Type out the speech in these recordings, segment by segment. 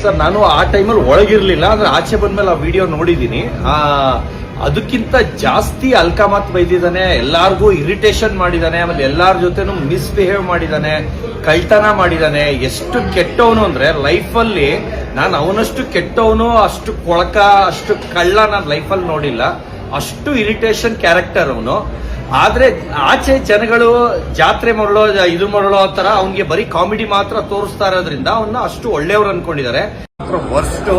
Sir ನಾನು ಆ ಟೈಮಲ್ಲಿ ಒಳಗಿರ್ಲಿಲ್ಲ, ಆದ್ರೆ ಆಚೆ ಬಂದ್ಮೇಲೆ ಆ ವಿಡಿಯೋ ನೋಡಿದೀನಿ. ಅದಕ್ಕಿಂತ ಜಾಸ್ತಿ ಅಲ್ಕಾಮತ್ ಬೈದಿದ್ದಾನೆ, ಎಲ್ಲಾರ್ಗೂ ಇರಿಟೇಷನ್ ಮಾಡಿದಾನೆ, ಆಮೇಲೆ ಎಲ್ಲಾರ ಜೊತೆನೂ ಮಿಸ್ಬಿಹೇವ್ ಮಾಡಿದಾನೆ, ಕಳ್ತನ ಮಾಡಿದಾನೆ. ಎಷ್ಟು ಕೆಟ್ಟವನು ಅಂದ್ರೆ ಲೈಫಲ್ಲಿ ನಾನು ಅವನಷ್ಟು ಕೆಟ್ಟವನು, ಅಷ್ಟು ಕೊಳಕ, ಅಷ್ಟು ಕಳ್ಳ ನಾನು ಲೈಫಲ್ಲಿ ನೋಡಿಲ್ಲ. ಅಷ್ಟು ಇರಿಟೇಷನ್ ಕ್ಯಾರೆಕ್ಟರ್ ಅವನು. ಆದ್ರೆ ಆಚೆ ಜನಗಳು ಜಾತ್ರೆ ಮರಳೋ ಇದು ಮರಳೋ ತರ ಅವನಿಗೆ ಬರೀ ಕಾಮಿಡಿ ಮಾತ್ರ ತೋರಿಸ್ತಾ ಇರೋದ್ರಿಂದ ಅವನ್ನ ಅಷ್ಟು ಒಳ್ಳೆಯವ್ರು ಅನ್ಕೊಂಡಿದ್ದಾರೆ. ವರ್ಸ್ಟ್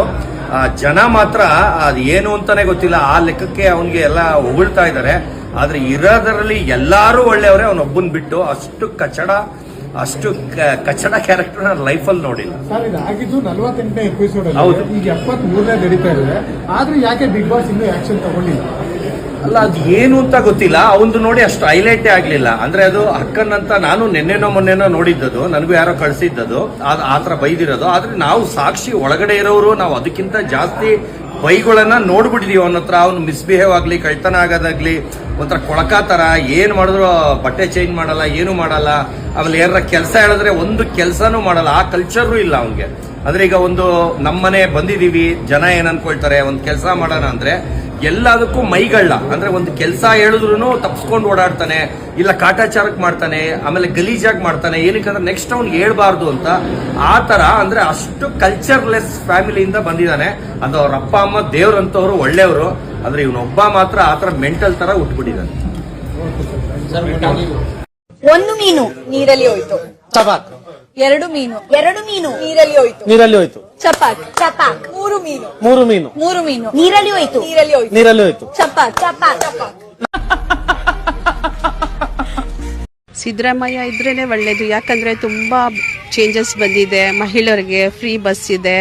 ಜನ ಮಾತ್ರ ಅದು ಏನು ಅಂತಾನೆ ಗೊತ್ತಿಲ್ಲ, ಆ ಲೆಕ್ಕಕ್ಕೆ ಅವನಿಗೆ ಎಲ್ಲ ಹೊಗಳ್ತಾ ಇದ್ದಾರೆ. ಆದ್ರೆ ಇರೋದರಲ್ಲಿ ಎಲ್ಲಾರು ಒಳ್ಳೆಯವರೇ, ಅವನೊಬ್ಬನ್ ಬಿಟ್ಟು. ಅಷ್ಟು ಕಚಡ ಕ್ಯಾರೆಕ್ಟರ್ ನಾನು ಲೈಫಲ್ಲಿ ನೋಡಿಲ್ಲ. ಸರ್ ಇದಾಗಿದ್ದು 48ನೇ ಎಪಿಸೋಡ್, ಹೌದು. ಈಗ 73ನೇ ನಡೀತಾ ಇದೆ. ಆದ್ರೆ ಯಾಕೆ ಬಿಗ್ ಬಾಸ್ ಇನ್ನೂ ಆಕ್ಷನ್ ತಗೊಂಡಿಲ್ಲ? ಅಲ್ಲ, ಅದು ಏನು ಅಂತ ಗೊತ್ತಿಲ್ಲ. ಅವಂದು ನೋಡಿ ಅಷ್ಟು ಹೈಲೈಟೇ ಆಗ್ಲಿಲ್ಲ. ಅಂದ್ರೆ ಅದು ಅಕ್ಕನ್ನಂತ ನಾನು ಮೊನ್ನೆನೋ ನೋಡಿದ್ದದು, ನನಗೂ ಯಾರೋ ಕಳ್ಸಿದ್ದದು, ಆತರ ಬೈದಿರೋದು. ಆದ್ರೆ ನಾವು ಸಾಕ್ಷಿ ಒಳಗಡೆ ಇರೋರು, ನಾವು ಅದಕ್ಕಿಂತ ಜಾಸ್ತಿ ಬೈಗಳನ್ನ ನೋಡ್ಬಿಟ್ಟಿದೀವಿ. ಅವನ ಹತ್ರ ಅವ್ನು ಮಿಸ್ಬಿಹೇವ್ ಆಗ್ಲಿ, ಕಳ್ತನ ಆಗೋದಾಗ್ಲಿ, ಒಂಥರ ಕೊಳಕ ತರ, ಏನ್ ಮಾಡಿದ್ರು ಬಟ್ಟೆ ಚೇಂಜ್ ಮಾಡಲ್ಲ, ಏನು ಮಾಡಲ್ಲ. ಆಮೇಲೆ ಯಾರ ಕೆಲಸ ಹೇಳಿದ್ರೆ ಒಂದು ಕೆಲಸನೂ ಮಾಡಲ್ಲ. ಆ ಕಲ್ಚರು ಇಲ್ಲ ಅವನ್ಗೆ. ಅಂದ್ರೆ ಈಗ ಒಂದು ನಮ್ಮನೆ ಬಂದಿದೀವಿ, ಜನ ಏನ್ ಅನ್ಕೊಳ್ತಾರೆ, ಒಂದ್ ಕೆಲಸ ಮಾಡೋಣ ಅಂದ್ರೆ ಎಲ್ಲದಕ್ಕೂ ಮೈಗಳ್ಳ. ಅಂದ್ರೆ ಒಂದು ಕೆಲಸ ಹೇಳಿದ್ರು ತಪ್ಸ್ಕೊಂಡು ಓಡಾಡ್ತಾನೆ, ಇಲ್ಲ ಕಾಟಾಚಾರಕ್ ಮಾಡ್ತಾನೆ, ಆಮೇಲೆ ಗಲೀಜಾಗಿ ಮಾಡ್ತಾನೆ. ಏನಕ್ಕಂದ್ರೆ ನೆಕ್ಸ್ಟ್ ಅವ್ನಿಗೆ ಹೇಳ್ಬಾರ್ದು ಅಂತ. ಆ ತರ ಅಂದ್ರೆ ಅಷ್ಟು ಕಲ್ಚರ್ಲೆಸ್ ಫ್ಯಾಮಿಲಿಯಿಂದ ಬಂದಿದ್ದಾನೆ. ಅದು ಅವ್ರ ಅಪ್ಪ ಅಮ್ಮ ದೇವ್ರಂತವ್ರು, ಒಳ್ಳೆಯವರು. ಆದ್ರೆ ಇವನೊಬ್ಬ ಮಾತ್ರ ಆತರ ಮೆಂಟಲ್ ತರ ಉಟ್ಬಿಟ್ಟಿದ್ದಾನೆ. ಒಂದು ಮೀನು ನೀರಲ್ಲಿ ಹೋಯ್ತು. ಚಪಾಕ್. ಎರಡು ಮೀನು ನೀರಲ್ಲಿ ಹೋಯ್ತು. ಚಪಾಕ್. ಮೂರು ಮೀನು ನೀರಲ್ಲಿ ಹೋಯ್ತು. ಚಪಾಕ್. ಸಿದ್ದರಾಮಯ್ಯ ಇದ್ರೇನೆ ಒಳ್ಳೇದು. ಯಾಕಂದ್ರೆ ತುಂಬಾ ಚೇಂಜಸ್ ಬಂದಿದೆ. ಮಹಿಳೆಯರಿಗೆ ಫ್ರೀ ಬಸ್ ಇದೆ,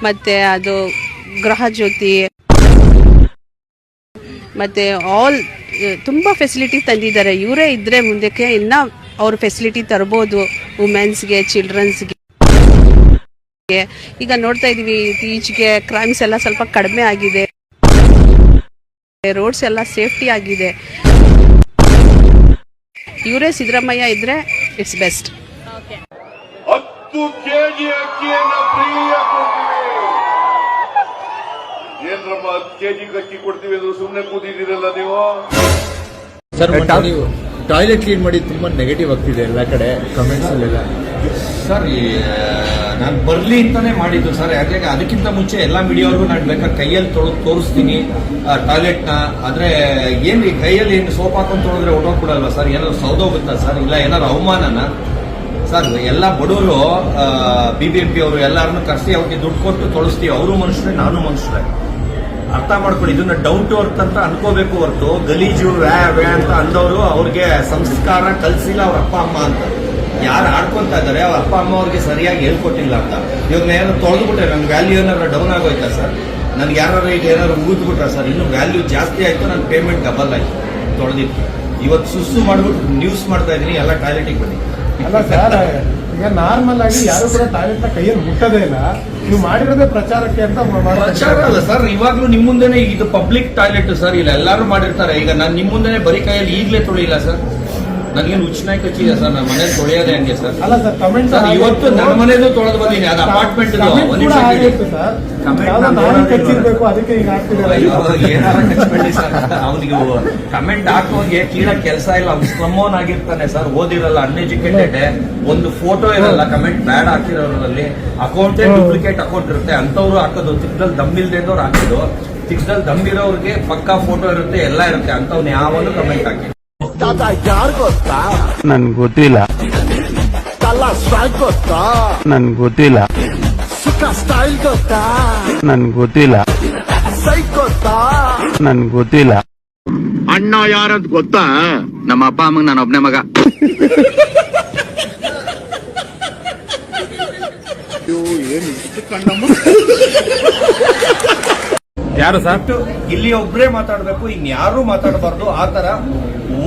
ಮತ್ತೆ ಅದು ಗೃಹ ಜ್ಯೋತಿ, ಮತ್ತೆ ಆಲ್ ತುಂಬಾ ಫೆಸಿಲಿಟಿ ತಂದಿದ್ದಾರೆ. ಇವರೇ ಇದ್ರೆ ಮುಂದಕ್ಕೆ ಇನ್ನ ಅವ್ರ ಫೆಸಿಲಿಟಿ ತರಬಹುದು, ವುಮೆನ್ಸ್ಗೆ, ಚಿಲ್ಡ್ರನ್ಸ್ಗೆ. ಈಗ ನೋಡ್ತಾ ಇದೀವಿ, ಇತ್ತೀಚೆಗೆ ಕ್ರೈಮ್ಸ್ ಎಲ್ಲ ಸ್ವಲ್ಪ ಕಡಿಮೆ ಆಗಿದೆ, ರೋಡ್ಸ್ ಎಲ್ಲ ಸೇಫ್ಟಿ ಆಗಿದೆ. ಇವರೇ ಸಿದ್ದರಾಮಯ್ಯ ಇದ್ರೆ ಇಟ್ಸ್ ಬೆಸ್ಟ್. 10 ಕೆಜಿ ಅಕ್ಕಿಯನ್ನು ಫ್ರೀಯಾಗಿ ಕೊಡ್ತೀವಿ. ಏನ್ರಮ್ಮ 10 ಕೆಜಿ ಅಕ್ಕಿ ಕೊಡ್ತೀವಿ ಅಂದ್ರೆ ಸುಮ್ಮನೆ ಕೂತಿದ್ದೀರಲ್ಲ ನೀವು. ಸರ್ ನೀವು ಟಾಯ್ಲೆಟ್ ಕ್ಲೀನ್ ಮಾಡಿ ತುಂಬಾ ನೆಗೆಟಿವ್ ಆಗ್ತಿದೆ ಎಲ್ಲ ಕಡೆ ಕಮೆಂಟ್ಸ್ ಅಲ್ಲೆಲ್ಲ. ಸರ್ ನಾನು ಬರ್ಲಿ ಅಂತಾನೆ ಮಾಡಿದ್ದು ಸರ್. ಯಾಕೆ ಅದಕ್ಕಿಂತ ಮುಂಚೆ ಎಲ್ಲಾ ಮೀಡಿಯಾವ್ರಿಗೂ ನಾನು ಬೇಕಾದ್ರೆ ಕೈಯಲ್ಲಿ ತೋರಿಸ್ತೀನಿ ಟಾಯ್ಲೆಟ್ನ. ಆದ್ರೆ ಏನ್ ಕೈಯಲ್ಲಿ ಏನು ಸೋಪ್ ಹಾಕೊಂಡು ತೊಳೆದ್ರೆ ಹೊಟ್ಟೋಗ್ಬಿಡಲ್ವಾ ಸರ್? ಏನಾದ್ರು ಸೌದೋಗುತ್ತಾ ಸರ್? ಇಲ್ಲ ಏನಾದ್ರು ಅವಮಾನನ ಸರ್? ಎಲ್ಲ ಬಡವರು BBMP ಅವರು ಎಲ್ಲಾರನ್ನು ಕರೆಸಿ ಅವ್ರಿಗೆ ದುಡ್ಡು ಕೊಟ್ಟು ತೊಳಸ್ತೀವಿ. ಅವರು ಮನುಷ್ಯರೇ, ನಾನು ಮನುಷ್ಯರೇ. ಅರ್ಥ ಮಾಡ್ಕೊಳ್ಳಿ. ಇದನ್ನ ಡೌನ್ ಟು ಅರ್ತ್ ಅಂತ ಅನ್ಕೋಬೇಕು ಹೊರತು ಗಲೀಜು ವ್ಯಾ ಅಂತ ಅಂದವರು ಅವ್ರಿಗೆ ಸಂಸ್ಕಾರ ಕಲ್ಸಿಲ್ಲ ಅವ್ರ ಅಪ್ಪ ಅಮ್ಮ ಅಂತ. ಯಾರು ಆಡ್ಕೊಂತ ಇದ್ದಾರೆ ಅವ್ರ ಅಪ್ಪ ಅಮ್ಮ ಅವ್ರಿಗೆ ಸರಿಯಾಗಿ ಹೇಳ್ಕೊಟ್ಟಿಲ್ಲ ಅಂತ. ಇವಾಗ ಏನಾದ್ರು ತೊಳೆದ್ಬಿಟ್ರೆ ನನ್ ವ್ಯಾಲ್ಯೂ ಏನಾದ್ರು ಡೌನ್ ಆಗೋಯ್ತಾ ಸರ್? ನನ್ಗೆ ಯಾರು ಈಗ ಏನಾದ್ರು ಮುಗಿದ್ಬಿಟ್ರ ಸರ್? ಇನ್ನು ವ್ಯಾಲ್ಯೂ ಜಾಸ್ತಿ ಆಯ್ತು, ನನ್ನ ಪೇಮೆಂಟ್ ಡಬಲ್ ಆಯ್ತು ತೊಳೆದಿತ್ತು. ಇವತ್ತು ಸುಸ್ಸು ಮಾಡ್ಬಿಟ್ಟು ನ್ಯೂಸ್ ಮಾಡ್ತಾ ಇದೀನಿ, ಎಲ್ಲ ಟಾಯ್ಲೆಟಿಗೆ ಬನ್ನಿ. ಅಲ್ಲ ಸರ್, ಈಗ ನಾರ್ಮಲ್ ಆಗಿ ಯಾರು ಕೂಡ ಟಾಯ್ಲೆಟ್ ನ ಕೈಯಲ್ಲಿ ಮುಟ್ಟೋದೇ ಇಲ್ಲ. ನೀವು ಮಾಡಿರೋದೇ ಪ್ರಚಾರಕ್ಕೆ ಅಂತ. ಪ್ರಚಾರ ಅಲ್ಲ ಸರ್, ಇವಾಗ್ಲೂ ನಿಮ್ ಮುಂದೆನೆ ಇದು ಪಬ್ಲಿಕ್ ಟಾಯ್ಲೆಟ್ ಸರ್. ಇಲ್ಲ ಎಲ್ಲಾರು ಮಾಡಿರ್ತಾರೆ. ಈಗ ನಾನು ನಿಮ್ ಮುಂದೆನೆ ಬರೀ ಕೈಯಲ್ಲಿ ಈಗಲೇ ತೊಳಿಲ್ಲ ಸರ್. ನನಗೇನು ಉಚ್ಚನಾಯಿ ಕಚ್ಚಿದೆ ಸರ್, ನನ್ನ ಮನೆ ತೊಳೆಯೋದೇ ಹಂಗೆ ಸರ್. ಅಲ್ಲ ಸರ್, ಕಮೆಂಟ್ ಇವತ್ತು ನನ್ನ ಮನೆದು ತೊಳೆದು ಬಂದೀನಿ. ಅದು ಅಪಾರ್ಟ್ಮೆಂಟ್ ಕಚ್ಚಿರ್ಬೇಕು, ಅದಕ್ಕೆ ಈಗ ಏನಾರ ಕಚ್ಬೇಡಿ ಸರ್. ಅವನಿಗೆ ಕಮೆಂಟ್ ಹಾಕೋಗೆ ಕೀಳ ಕೆಲಸ ಇಲ್ಲ. ಅವ್ನು ಸ್ಲಮ್ಮೋನ್ ಆಗಿರ್ತಾನೆ ಸರ್, ಓದಿರಲ್ಲ, ಅನ್ಎಜುಕೇಟೆಡ್. ಒಂದು ಫೋಟೋ ಇರಲ್ಲ, ಕಮೆಂಟ್ ಬ್ಯಾಡ್ ಹಾಕಿರೋದ್ರಲ್ಲಿ. ಅಕೌಂಟೇ ಡೂಪ್ಲಿಕೇಟ್ ಅಕೌಂಟ್ ಇರುತ್ತೆ, ಅಂತವ್ರು ಹಾಕೋದು. ತಿಕ್ದಲ್ಲಿ ದಮ್ಮಿಲ್ದೇದವ್ರು ಹಾಕೋದು. ತಿಕ್ದಲ್ಲಿ ದಮ್ಮಿರೋರ್ಗೆ ಪಕ್ಕಾ ಫೋಟೋ ಇರುತ್ತೆ, ಎಲ್ಲ ಇರುತ್ತೆ. ಅಂತವ್ನು ಯಾವನು ಕಮೆಂಟ್ ಹಾಕಿ ಯಾರು ಗೊತ್ತಾ? ನನ್ ಗೊತ್ತಿಲ್ಲ. ಗೊತ್ತಾ? ನನ್ ಗೊತ್ತಿಲ್ಲ. ಸುಖ ಸ್ಟೈಲ್ ಗೊತ್ತಾ? ನನ್ ಗೊತ್ತಿಲ್ಲ. ಸೈಕ್ ಗೊತ್ತಾ? ನನ್ ಗೊತ್ತಿಲ್ಲ. ಅಣ್ಣ ಯಾರಂತ ಗೊತ್ತಾ? ನಮ್ಮ ಅಪ್ಪ ಅಮ್ಮಂಗ್ ನಾನು ಒಬ್ನೇ ಮಗ. ಯಾರು ಸರ್? ಇಲ್ಲಿ ಒಬ್ರೇ ಮಾತಾಡ್ಬೇಕು, ಇನ್ಯಾರು ಮಾತಾಡಬಾರ್ದು. ಆತರ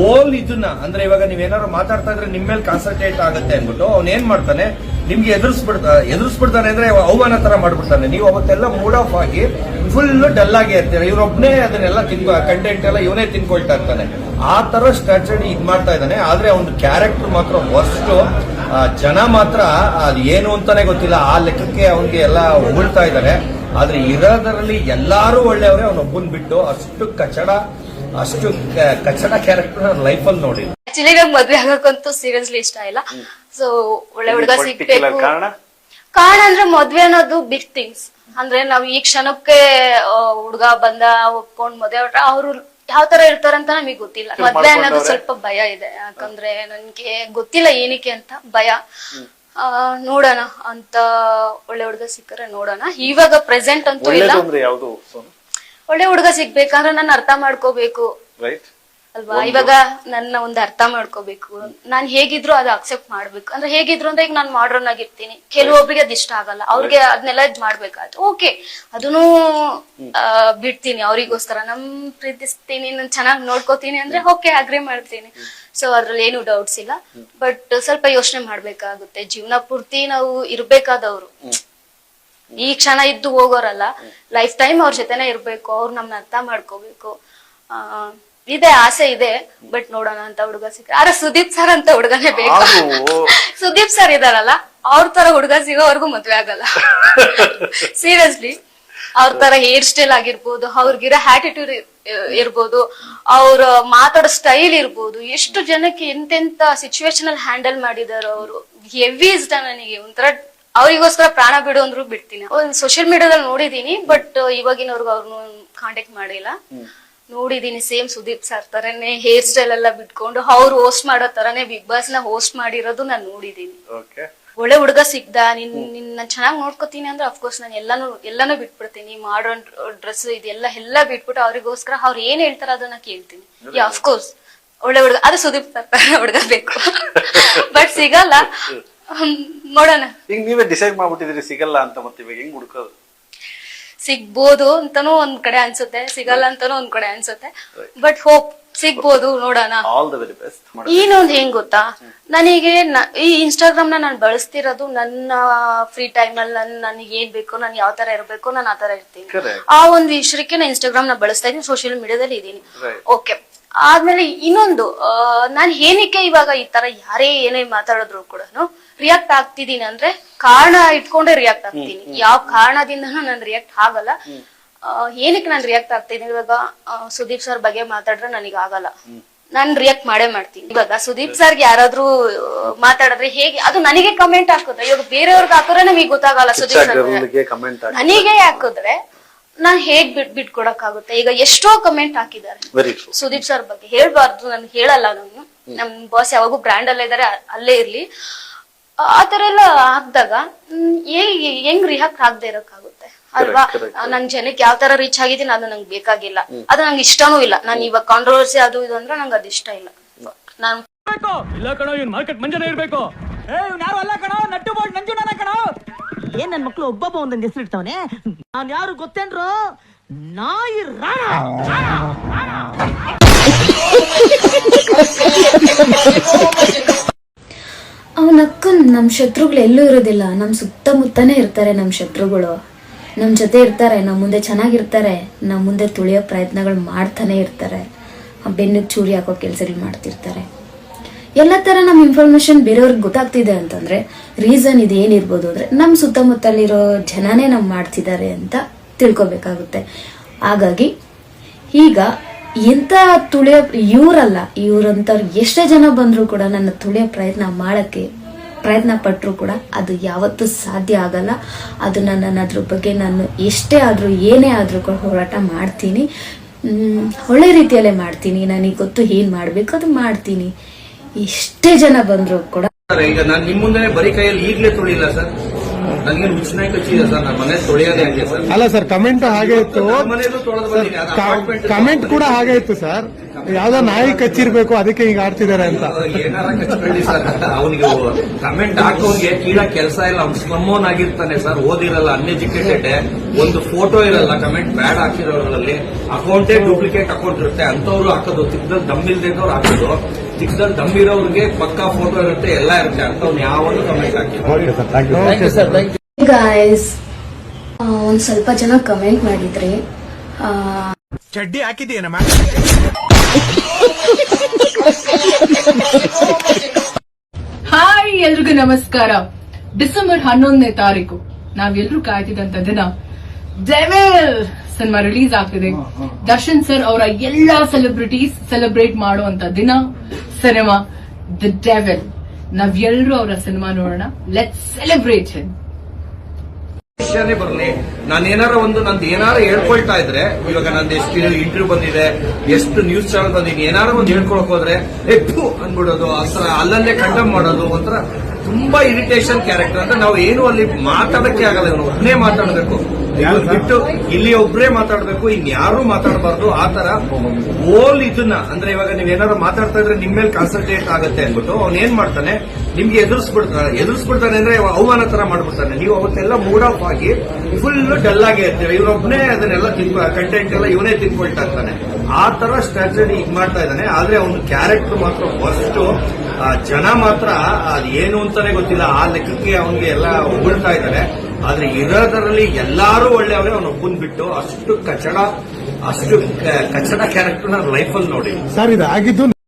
ಓಲ್ ಇದನ್ನ ಅಂದ್ರೆ ಇವಾಗ ನೀವೇನಾದ್ರು ಮಾತಾಡ್ತಾ ಇದ್ರೆ ನಿಮ್ ಮೇಲೆ ಕಾನ್ಸಂಟ್ರೇಟ್ ಆಗುತ್ತೆ ಅನ್ಬಿಟ್ಟು ಅವ್ನ್ ಏನ್ ಮಾಡ್ತಾನೆ, ನಿಮ್ಗೆ ಎದುರಿಸ್ಬಿಡ್ತಾನೆ ಅಂದ್ರೆ ಅವಮಾನ ತರ ಮಾಡ್ಬಿಡ್ತಾನೆ. ನೀವು ಅವತ್ತೆಲ್ಲ ಮೂಡ್ ಆಫ್ ಆಗಿ ಫುಲ್ ಡಲ್ ಆಗಿ ಇರ್ತೀರ. ಇವ್ರೊಬ್ನೇ ಅದನ್ನೆಲ್ಲ ಕಂಟೆಂಟ್ ಎಲ್ಲ ಇವನೇ ತಿನ್ಕೊಳ್ತಾ ಇರ್ತಾನೆ. ಆ ತರ ಸ್ಟ್ರಾಟಜಿ ಇದ್ ಮಾಡ್ತಾ ಇದ್ದಾನೆ. ಆದ್ರೆ ಅವ್ನ ಕ್ಯಾರೆಕ್ಟರ್ ಮಾತ್ರ ವರ್ಸ್ಟ್. ಜನ ಮಾತ್ರ ಅದು ಏನು ಅಂತಾನೆ ಗೊತ್ತಿಲ್ಲ, ಆ ಲೆಕ್ಕಕ್ಕೆ ಅವನಿಗೆ ಎಲ್ಲ ಹೊಗಳ್ತಾ ಇದ್ದಾರೆ. ಆದ್ರೆ ಇರೋದರಲ್ಲಿ ಎಲ್ಲಾರು ಒಳ್ಳೆಯವರೇ, ಅವನೊಬ್ಬನ್ ಬಿಟ್ಟು ಅಷ್ಟು ಕಚಡ ಕ್ಯಾರೆಕ್ಟರ್ ಲೈಫಲ್ಲಿ ನೋಡಿ. ಆಕ್ಚುಲಿ ನಂಗೆ ಮದ್ವೆ ಆಗಕ್ಕಂತೂ ಸೀರಿಯಸ್ಲಿ ಇಷ್ಟ ಇಲ್ಲ. ಸೊ ಒಳ್ಳೆ ಹುಡುಗ ಸಿಗ್ಬೇಕು. ಕಾರಣ ಅಂದ್ರೆ ಮದ್ವೆ ಅನ್ನೋದು ಬಿಗ್ ಥಿಂಗ್ಸ್. ಅಂದ್ರೆ ನಾವ್ ಈ ಕ್ಷಣಕ್ಕೆ ಹುಡುಗ ಬಂದ ಒಪ್ಕೊಂಡ್ ಮದ್ವೆ ಹೊಟ್ರೆ ಅವ್ರು ಯಾವ ತರ ಇರ್ತಾರೆ ಅಂತ ನಮಗೆ ಗೊತ್ತಿಲ್ಲ. ಮದ್ವೆ ಅನ್ನೋದು ಸ್ವಲ್ಪ ಭಯ ಇದೆ, ಯಾಕಂದ್ರೆ ನನ್ಗೆ ಗೊತ್ತಿಲ್ಲ ಏನಕ್ಕೆ ಅಂತ ಭಯ. ನೋಡೋಣ ಅಂತ ಒಳ್ಳೆ ಹುಡುಗ ಸಿಕ್ಕರೆ ನೋಡೋಣ. ಇವಾಗ ಪ್ರೆಸೆಂಟ್ ಅಂತೂ ಇಲ್ಲ. ಒಳ್ಳೆ ಹುಡುಗ ಸಿಗ್ಬೇಕಂದ್ರೆ ನಾನು ಅರ್ಥ ಮಾಡ್ಕೋಬೇಕು ಅಲ್ವಾ. ಇವಾಗ ನನ್ನ ಒಂದು ಅರ್ಥ ಮಾಡ್ಕೋಬೇಕು, ನಾನ್ ಹೇಗಿದ್ರು ಅದು ಅಕ್ಸೆಪ್ಟ್ ಮಾಡ್ಬೇಕು. ಅಂದ್ರೆ ಹೇಗಿದ್ರು ಅಂದ್ರೆ ಈಗ ನಾನ್ ಮಾಡ್ರನ್ ಆಗಿರ್ತೀನಿ, ಕೆಲವೊಬ್ರಿಗೆ ಅದ್ ಇಷ್ಟ ಆಗಲ್ಲ, ಅವ್ರಿಗೆ ಅದನ್ನೆಲ್ಲ ಮಾಡ್ಬೇಕಾಯ್ತು. ಓಕೆ, ಅದನ್ನು ಬಿಡ್ತೀನಿ ಅವ್ರಿಗೋಸ್ಕರ. ನಮ್ ಪ್ರೀತಿಸ್ತೀನಿ, ನಾನು ಚೆನ್ನಾಗಿ ನೋಡ್ಕೋತೀನಿ ಅಂದ್ರೆ ಓಕೆ, ಅಗ್ರಿ ಮಾಡ್ತೀನಿ. ಸೊ ಅದ್ರಲ್ಲಿ ಏನು ಡೌಟ್ಸ್ ಇಲ್ಲ. ಬಟ್ ಸ್ವಲ್ಪ ಯೋಚನೆ ಮಾಡ್ಬೇಕಾಗುತ್ತೆ. ಜೀವನ ಪೂರ್ತಿ ನಾವು ಇರ್ಬೇಕಾದವ್ರು, ಈ ಕ್ಷಣ ಇದ್ದು ಹೋಗೋರಲ್ಲ, ಲೈಫ್ ಟೈಮ್ ಅವ್ರ ಜೊತೆನೆ ಇರ್ಬೇಕು. ಅವ್ರು ನಮ್ನ ಅರ್ಥ ಮಾಡ್ಕೋಬೇಕು. ಇದೆ, ಆಸೆ ಇದೆ. ಬಟ್ ನೋಡೋಣ ಅಂತ ಹುಡುಗ ಸಿಕ್ಕ. ಆದ್ರೆ ಸುದೀಪ್ ಸರ್ ಅಂತ ಹುಡುಗನೇ ಬೇಕು. ಸುದೀಪ್ ಸರ್ ಇದಾರಲ್ಲ, ಅವ್ರ ತರ ಹುಡುಗ ಸಿಗೋವರೆಗೂ ಮದ್ವೆ ಆಗಲ್ಲ. ಸೀರಿಯಸ್ಲಿ, ಅವ್ರ ತರ ಹೇರ್ ಸ್ಟೈಲ್ ಆಗಿರ್ಬೋದು, ಅವ್ರಿಗಿರೋ ಆಟಿಟ್ಯೂಡ್ ಇರ್ಬೋದು, ಅವ್ರ ಮಾತಾಡೋ ಸ್ಟೈಲ್ ಇರ್ಬೋದು, ಎಷ್ಟು ಜನಕ್ಕೆ ಎಂತೆಂತ ಸಿಚುವೇಶನ್ ಅಲ್ಲಿ ಹ್ಯಾಂಡಲ್ ಮಾಡಿದಾರೆ ಅವರು. ಹೆವಿ ಇಷ್ಟ ನನಗೆ. ಒಂಥರ ಅವ್ರಿಗೋಸ್ಕರ ಪ್ರಾಣ ಬಿಡು ಅಂದ್ರು ಬಿಡ್ತೀನಿ. ಸೋಷಿಯಲ್ ಮೀಡಿಯಾದಲ್ಲಿ ನೋಡಿದೀನಿ, ಬಟ್ ಇವಾಗಿನವ್ರಿಗೆ ಅವ್ರನ್ನು ಕಾಂಟ್ಯಾಕ್ಟ್ ಮಾಡಿಲ್ಲ. ನೋಡಿದೀನಿ ಸೇಮ್ ಸುದೀಪ್ ಸರ್ ತರನೇ ಹೇರ್ ಸ್ಟೈಲ್ ಎಲ್ಲ ಬಿಟ್ಕೊಂಡು ಅವ್ರು ಹೋಸ್ಟ್ ಮಾಡೋ ತರನೇ ಬಿಗ್ ಬಾಸ್ ನ ಹೋಸ್ಟ್ ಮಾಡಿರೋದು ನಾನು ನೋಡಿದೀನಿ. ಒಳ್ಳೆ ಹುಡುಗ ಸಿಗ್ದ, ನಿನ್ನ ಚೆನ್ನಾಗಿ ನೋಡ್ಕೋತೀನಿ ಅಂದ್ರೆ ಅಫ್ಕೋರ್ಸ್ ನಾನು ಎಲ್ಲಾನು ಬಿಟ್ಬಿಡ್ತೀನಿ. ಮಾಡರ್ನ್ ಡ್ರೆಸ್ ಇದೆಲ್ಲ ಬಿಟ್ಬಿಟ್ಟು ಅವ್ರಿಗೋಸ್ಕರ ಅವ್ರು ಏನ್ ಹೇಳ್ತಾರ ಅದನ್ನ ಕೇಳ್ತೀನಿ. ಅಫ್ಕೋರ್ಸ್ ಒಳ್ಳೆ ಹುಡುಗ, ಅದು ಸುದೀಪ್ ಸರ್ ಹುಡುಗ ಬೇಕು. ಬಟ್ ಸಿಗಲ್ಲ, ನೋಡೋಣ. ಈಗ ನೀವೇ ಡಿಸೈಡ್ ಮಾಡ್ಬಿಟ್ಟಿದ್ರಿ ಸಿಗಲ್ಲ ಅಂತ, ಮತ್ತೆ ಇವಾಗ ಹೆಂಗ್ ಹುಡುಕೋದು? ಸಿಗ್ಬೋದು ಅಂತಾನೂ ಒಂದ್ ಕಡೆ ಅನ್ಸುತ್ತೆ, ಸಿಗಲ್ಲ ಅಂತಾನೂ ಒಂದ್ ಕಡೆ ಅನ್ಸುತ್ತೆ. ಬಟ್ ಹೋಪ್ ಸಿಗ್ಬೋದು, ನೋಡೋಣ. All the very best. ಇನ್ನೊಂದ್ ಹೆಂಗ್ ಗೊತ್ತಾ, ನನಗೆ ಈ ಇನ್ಸ್ಟಾಗ್ರಾಮ್ ನಾನು ಬಳಸ್ತಿರೋದು ನನ್ನ ಫ್ರೀ ಟೈಮ್ ಅಲ್ಲಿ. ನನಗೆ ಏನ್ ಬೇಕು, ನಾನು ಯಾವ ತರ ಇರ್ಬೇಕು, ನಾನು ಆ ತರ ಇರ್ತೀನಿ. ಆ ಒಂದು ವಿಷಯಕ್ಕೆ ನಾನು ಇನ್ಸ್ಟಾಗ್ರಾಮ್ ನ ಬಳಸ್ತಾ ಇದೀನಿ, ಸೋಷಿಯಲ್ ಮೀಡಿಯಾದಲ್ಲಿ ಇದೀನಿ. ಓಕೆ, ಆದ್ಮೇಲೆ ಇನ್ನೊಂದು, ನಾನ್ ಏನಕ್ಕೆ ಇವಾಗ ಈ ತರ ಯಾರೇ ಏನೇ ಮಾತಾಡಿದ್ರು ಕೂಡ ರಿಯಾಕ್ಟ್ ಆಗ್ತಿದೀನಿ ಅಂದ್ರೆ ಕಾರಣ ಇಟ್ಕೊಂಡೆ ರಿಯಾಕ್ಟ್ ಆಗ್ತೀನಿ. ಯಾವ ಕಾರಣದಿಂದನೂ ನಾನು ರಿಯಾಕ್ಟ್ ಆಗಲ್ಲ. ಏನಕ್ಕೆ ನಾನು ರಿಯಾಕ್ಟ್ ಆಗ್ತಿದ್ದೀನಿ, ಇವಾಗ ಸುದೀಪ್ ಸರ್ ಬಗ್ಗೆ ಮಾತಾಡಿದ್ರೆ ನನಗೆ ಆಗಲ್ಲ, ನಾನ್ ರಿಯಾಕ್ಟ್ ಮಾಡೇ ಮಾಡ್ತೀನಿ. ಇವಾಗ ಸುದೀಪ್ ಸರ್ಗೆ ಯಾರಾದ್ರೂ ಮಾತಾಡಿದ್ರೆ ಹೇಗೆ, ಅದು ನನಗೆ ಕಮೆಂಟ್ ಹಾಕಿದ್ರೆ, ಇವಾಗ ಬೇರೆಯವ್ರಿಗೆ ಹಾಕಿದ್ರೆ ನಮಗೆ ಗೊತ್ತಾಗಲ್ಲ. ಸುದೀಪ್ ಸರ್ ನನಗೆ ಹಾಕಿದ್ರೆ ನಾನ್ ಹೇಗ್ ಬಿಟ್ಕೊಡಕ್ಕಾಗುತ್ತೆ. ಈಗ ಎಷ್ಟೋ ಕಮೆಂಟ್ ಹಾಕಿದ್ದಾರೆ ಸುದೀಪ್ ಸರ್ ಬಗ್ಗೆ, ಹೇಳ್ಬಾರ್ದು, ನಾನು ಹೇಳಲ್ಲ. ನಾನು ನಮ್ ಬಾಸ್ ಯಾವಾಗೂ ಬ್ರ್ಯಾಂಡ್ ಅಲ್ಲೇ ಇದಾರೆ, ಅಲ್ಲೇ ಇರ್ಲಿ. ಆತರ ಎಲ್ಲ ಹಾಕ್ದಾಗ ಹೆಂಗ್ ರಿಯಾಕ್ಟ್ ಆಗದೆ ಇರಕ್ಕಾಗುತ್ತೆ ಅಲ್ವಾ. ನನ್ ಜನಕ್ಕೆ ಯಾವ ತರ ರೀಚ್ ಆಗಿದ್ದೀನಿ ಅದು ನಂಗೆ ಬೇಕಾಗಿಲ್ಲ, ಅದು ನಂಗೆ ಇಷ್ಟನೂ ಇಲ್ಲ. ನಾನು ಇವಾಗ ಕಾಂಟ್ರವರ್ಸಿ ಅದು ಇದು ಅಂದ್ರೆ ನಂಗೆ ಅದು ಇಷ್ಟ ಇಲ್ಲ. ನಾನು ಇಲ್ಲ ಕಣೋ, ಇವ್ನು ಮಾರ್ಕೆಟ್ ಮಂಜನ ಇರ್ಬೇಕು. ಯಾರು ಅಲ್ಲ ಕಣೋ, ನಟ್ಟು ಬೋಲ್ಟ್ ನಂಜುಂಡನ ಕಣೋ. ಏನ್ ನನ್ ಮಕ್ಳು ಒಬ್ಬೊಬ್ಬ ಒಂದೊಂದು ಹೆಸರು ಇಡ್ತಾವನೆ. ನಾನ್ ಯಾರು ಗೊತ್ತೇನ್ರು, ನಾಯಿ ರಾಣ. ಅವನಕ್ಕನ್ ನಮ್ ಶತ್ರುಗಳು ಎಲ್ಲೂ ಇರೋದಿಲ್ಲ, ನಮ್ ಸುತ್ತಮುತ್ತನೇ ಇರ್ತಾರೆ. ನಮ್ ಶತ್ರುಗಳು ನಮ್ ಜೊತೆ ಇರ್ತಾರೆ, ನಮ್ ಮುಂದೆ ಚೆನ್ನಾಗಿರ್ತಾರೆ, ನಮ್ ಮುಂದೆ ತುಳಿಯೋ ಪ್ರಯತ್ನಗಳು ಮಾಡ್ತಾನೆ ಇರ್ತಾರೆ, ಬೆನ್ನಿಗೆ ಚೂರಿ ಹಾಕೋ ಕೆಲ್ಸಗಳು ಮಾಡ್ತಿರ್ತಾರೆ. ಎಲ್ಲ ತರ ನಮ್ ಇನ್ಫಾರ್ಮೇಶನ್ ಬೇರೆಯವ್ರಿಗೆ ಗೊತ್ತಾಗ್ತಿದೆ ಅಂತಂದ್ರೆ ರೀಸನ್ ಇದು ಏನಿರ್ಬೋದು ಅಂದ್ರೆ ನಮ್ ಸುತ್ತಮುತ್ತಲಿರೋ ಜನನೇ ನಮ್ ಮಾಡ್ತಿದ್ದಾರೆ ಅಂತ ತಿಳ್ಕೊಬೇಕಾಗುತ್ತೆ. ಹಾಗಾಗಿ ಈಗ ಎಂತ ತುಳಿಯೋ ಇವ್ರಲ್ಲ, ಇವ್ರಂತವ್ರು ಎಷ್ಟೇ ಜನ ಬಂದ್ರು ಕೂಡ ನನ್ನ ತುಳಿಯೋ ಪ್ರಯತ್ನ ಪಟ್ಟರು ಕೂಡ ಅದು ಯಾವತ್ತೂ ಸಾಧ್ಯ ಆಗಲ್ಲ. ಅದು ನಾನು ಅದ್ರ ಬಗ್ಗೆ ನಾನು ಎಷ್ಟೇ ಆದ್ರೂ ಏನೇ ಆದ್ರೂ ಕೂಡ ಹೋರಾಟ ಮಾಡ್ತೀನಿ, ಒಳ್ಳೆ ರೀತಿಯಲ್ಲೇ ಮಾಡ್ತೀನಿ. ನನಗೆ ಗೊತ್ತು ಏನ್ ಮಾಡ್ಬೇಕು ಅದು ಮಾಡ್ತೀನಿ, ಎಷ್ಟೇ ಜನ ಬಂದ್ರು ಕೂಡ. ಈಗ ನಾನು ನಿಮ್ ಮುಂದೆ ಬರೀ ಕೈಯಲ್ಲಿ ಈಗಲೇ ತೊಳಿಲ್ಲ ಸರ್, ನನಗೆ ಮುಚ್ಚನಾಯಿ ಕಚ್ಚಿದೆ ಸರ್, ನನ್ನ ಮನೆ ತೊಳೆಯೋದೇ ಹಂಗೆ ಸರ್. ಅಲ್ಲ ಸರ್, ಕಮೆಂಟ್ ಹಾಗೆ ಇತ್ತು, ಮನೆಯಲ್ಲೂ ತೊಳೆದು ಬಂದಿನಿ. ಕಮೆಂಟ್ ಕೂಡ ಹಾಗೆ ಇತ್ತು ಸರ್, ಯಾವ್ದೋ ನಾಯಿ ಕಚ್ಚಿರ್ಬೇಕು ಅದಕ್ಕೆ ಈಗ ಆಡ್ತಿದ್ದಾರೆ ಅಂತ. ಏನಾರ ಕಚ್ಕೊಳ್ಳಿ ಸರ್, ಅವನಿಗೆ ಕಮೆಂಟ್ ಹಾಕೋನ್ಗೆ ಕೀಳ ಕೆಲಸ ಇಲ್ಲ, ಅವ್ನು ಸ್ಲಮ್ಮೋನ್ ಆಗಿರ್ತಾನೆ ಸರ್, ಓದಿರಲ್ಲ, ಅನ್ಎಜುಕೇಟೆಡ್, ಒಂದು ಫೋಟೋ ಇರಲ್ಲ, ಕಮೆಂಟ್ ಬ್ಯಾಡ್ ಹಾಕಿರೋದ್ರಲ್ಲಿ ಅಕೌಂಟೇ ಡೂಪ್ಲಿಕೇಟ್ ಅಕೌಂಟ್ ಇರುತ್ತೆ, ಅಂತವ್ರು ಹಾಕೋದು. ಚಿಕ್ಕದಲ್ಲಿ ದಮ್ಮಿಲ್ದೇದವ್ರು ಹಾಕೋದು, ಚಿಕ್ಕದಲ್ಲಿ ದಮ್ಮಿರೋರಿಗೆ ಪಕ್ಕಾ ಫೋಟೋ ಇರುತ್ತೆ, ಎಲ್ಲ ಇರುತ್ತೆ, ಅಂತವ್ನು ಯಾವನು ಕಮೆಂಟ್ ಹಾಕಿ. ಗಾಯ್ಸ್, ಒಂದ್ ಸ್ವಲ್ಪ ಜನ ಕಮೆಂಟ್ ಮಾಡಿದ್ರಿ, ಚಡ್ಡಿ ಹಾಕಿದ್ದೀನಮ್ಮ. ಹಾಯ್ ಎಲ್ರಿಗೂ ನಮಸ್ಕಾರ. ಡಿಸೆಂಬರ್ 11ನೇ ತಾರೀಕು ನಾವೆಲ್ಲರೂ ಕಾಯ್ತಿದ್ದಂತ ದಿನ ಡೆವಿಲ್ ಸಿನಿಮಾ ರಿಲೀಸ್ ಆಗ್ತಿದೆ. ದರ್ಶನ್ ಸರ್ ಅವರ ಎಲ್ಲಾ ಸೆಲೆಬ್ರಿಟೀಸ್ ಸೆಲೆಬ್ರೇಟ್ ಮಾಡುವಂತ ದಿನ ಸಿನಿಮಾ ದ ಡೆವಿಲ್. ನಾವೆಲ್ಲರೂ ಅವರ ಸಿನಿಮಾ ನೋಡೋಣ. Let's celebrate him. ವಿಷಯನೇ ಬರಲಿ, ನಾನು ಏನಾರ ಒಂದು ನಂದು ಏನಾರ ಹೇಳ್ಕೊಳ್ತಾ ಇದ್ರೆ, ಇವಾಗ ನಂದು ಎಷ್ಟು ಇಂಟರ್ವ್ಯೂ ಬಂದಿದೆ, ಎಷ್ಟು ನ್ಯೂಸ್ ಚಾನಲ್ ಬಂದಿದೆ, ಏನಾರ ಒಂದು ಹೇಳ್ಕೊಳಕ್ ಹೋದ್ರೆ ಎಪ್ಪು ಅಂದ್ಬಿಡೋದು, ಒಂಥರ ಅಲ್ಲಲ್ಲೇ ಕಂಡಮ್ ಮಾಡೋದು, ಒಂಥರ ತುಂಬಾ ಇರಿಟೇಷನ್ ಕ್ಯಾರೆಕ್ಟರ್. ಅಂದ್ರೆ ನಾವು ಏನು ಅಲ್ಲಿ ಮಾತಾಡಕ್ಕೆ ಆಗಲ್ಲ, ಇವನು ಒಬ್ಬನೇ ಮಾತಾಡಬೇಕು, ಬಿಟ್ಟು ಇಲ್ಲಿ ಒಬ್ಬರೇ ಮಾತಾಡಬೇಕು, ಇನ್ಯಾರು ಮಾತಾಡಬಾರ್ದು. ಆ ತರ ಓಲ್ ಇದನ್ನ ಅಂದ್ರೆ ಇವಾಗ ನೀವ್ ಏನಾದ್ರು ಮಾತಾಡ್ತಾ ಇದ್ರೆ ನಿಮ್ ಮೇಲೆ ಕಾನ್ಸಂಟ್ರೇಟ್ ಆಗುತ್ತೆ ಅಂದ್ಬಿಟ್ಟು ಅವ್ನು ಏನ್ ಮಾಡ್ತಾನೆ, ನಿಮ್ಗೆ ಎದುರಿಸ್ಬಿಡ್ತಾನೆ ಅಂದ್ರೆ ಅವಮಾನ ತರ ಮಾಡ್ಬಿಡ್ತಾನೆ. ನೀವು ಅವತ್ತೆಲ್ಲ ಮೂಡ್ ಆಫ್ ಆಗಿ ಫುಲ್ ಡಲ್ ಆಗೇ ಇರ್ತೀವಿ. ಇವನೊಬ್ಬನೇ ಅದನ್ನೆಲ್ಲ ಕಂಟೆಂಟ್ ಎಲ್ಲ ಇವನೇ ತಿನ್ಕೊಳ್ತಾ ಇರ್ತಾನೆ. ಆ ತರ ಸ್ಟ್ರಾಟಜಿ ಈಗ ಮಾಡ್ತಾ ಇದ್ದಾನೆ. ಆದ್ರೆ ಅವನ ಕ್ಯಾರೆಕ್ಟರ್ ಮಾತ್ರ ಫಸ್ಟ್ ಜನ ಮಾತ್ರ ಅದ್ ಏನು ಅಂತಾನೆ ಗೊತ್ತಿಲ್ಲ, ಆ ಲೆಕ್ಕಕ್ಕೆ ಅವನಿಗೆ ಎಲ್ಲ ಉಗುಳ್ತಾ ಇದ್ದಾರೆ. ಆದ್ರೆ ಇರೋದರಲ್ಲಿ ಎಲ್ಲಾರು ಒಳ್ಳೆಯವರೇ, ಅವನು ಒಬ್ಬನ್ ಬಿಟ್ಟು ಅಷ್ಟು ಕಚಡ ಕ್ಯಾರೆಕ್ಟರ್ ನಾನು ಲೈಫಲ್ಲಿ ನೋಡಿ. ಸರ್, ಇದಾಗಿದ್ದು